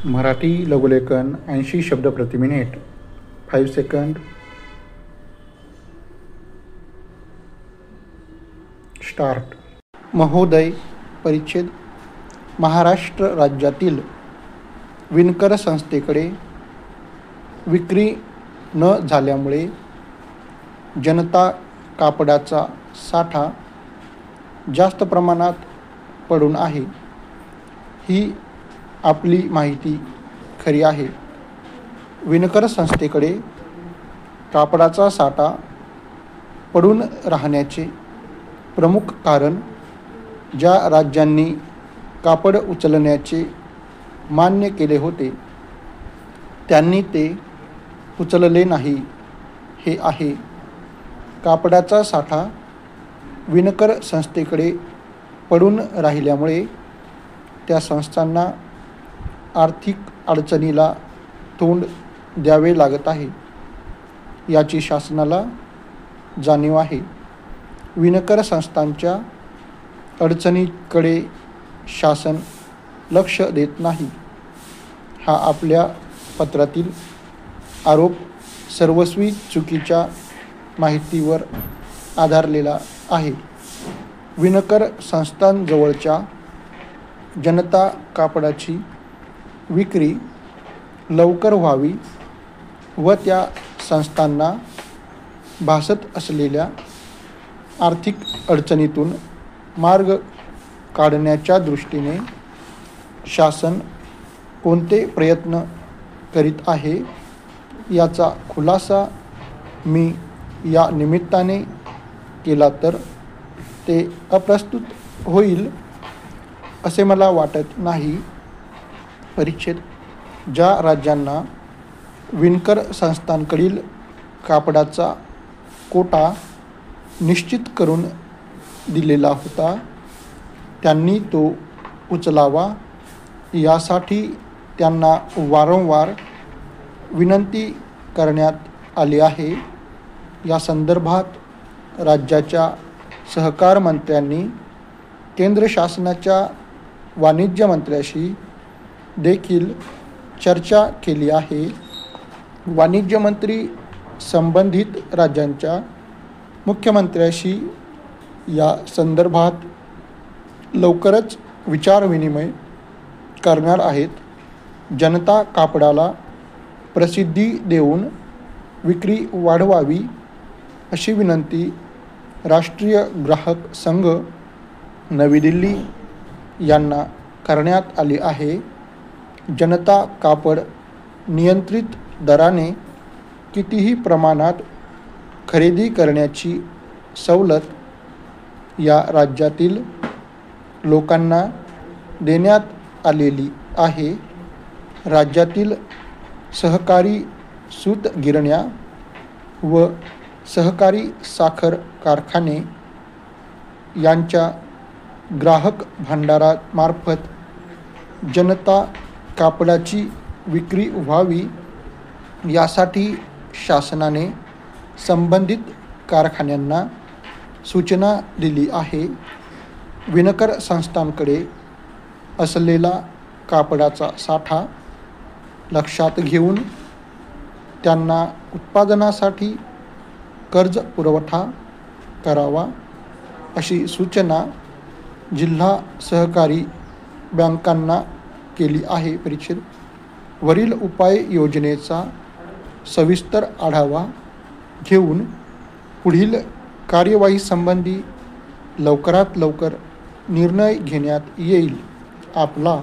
मराठी लघुलेखन 80 शब्द प्रति minute. 5 second. Start. महोदय, परिच्छेद. महाराष्ट्र राज्यातील विणकर संस्थेकडे विक्री न झाल्यामुळे जनता कापडाचा साठा जास्त प्रमाणात पडून आहे. ही आपली माहिती खरी आहे. विणकर संस्थेकडे कापडाचा साठा पडून राहण्याचे प्रमुख कारण ज्या राज्यांनी कापड उचलण्याचे मान्य केले होते त्यांनी ते उचलले नाही हे आहे. कापडाचा साठा विणकर संस्थेकडे पडून राहिल्यामुळे त्या संस्थांना आर्थिक अडचणीला तोंड द्यावे लागत आहे. याची शासनाला जाणीव आहे. विणकर संस्थांच्या अडचणीकडे शासन लक्ष देत नाही. हा आपल्या पत्रातील आरोप सर्वस्वी चुकीच्या माहितीवर आधारलेला आहे. विणकर संस्थांजवळच्या जनता कापडाची विक्री लवकर व्हावी व त्या संस्थांना भासत असलेल्या आर्थिक अडचणीतून मार्ग काढण्याच्या दृष्टीने शासन कोणते प्रयत्न करीत आहे याचा खुलासा मी या निमित्ताने केला तर ते अप्रस्तुत होईल असे मला वाटत नाही. परिच्छेद. ज्या राज्यांना विणकर संस्थांकडील कापडाचा कोटा निश्चित करून दिलेला होता त्यांनी तो उचलावा यासाठी त्यांना वारंवार विनंती करण्यात आली आहे. या संदर्भात राज्याच्या सहकार मंत्र्यांनी केंद्र शासनाच्या वाणिज्य मंत्र्याशी देखील चर्चा केली आहे. वाणिज्य मंत्री संबंधित राज्यांच्या मुख्यमंत्र्याशी या संदर्भात लवकरच विचारविनिमय करणार आहेत. जनता कापडाला प्रसिद्धी देऊन विक्री वाढवावी अशी विनंती राष्ट्रीय ग्राहक संघ नवी दिल्ली यांना करण्यात आली आहे. जनता कापड नियंत्रित दराने कितीही प्रमाणात खरेदी करण्याची सवलत या राज्यातील लोकांना देण्यात आलेली आहे. राज्यातील सहकारी सूत गिरण्या व सहकारी साखर कारखाने यांच्या ग्राहक भांडारामार्फत जनता कापडाची विक्री व्हावी यासाठी शासनाने संबंधित कारखान्यांना सूचना दिली आहे. विणकर संस्थांकडे असलेला कापडाचा साठा लक्षात घेऊन त्यांना उत्पादनासाठी कर्ज पुरवठा करावा अशी सूचना जिल्हा सहकारी बँकांना केली आहे. परिच्छेद. वरील उपाययोजनेचा सविस्तर आढावा घेऊन पुढील कार्यवाहीसंबंधी लवकरात लवकर निर्णय घेण्यात येईल. आपला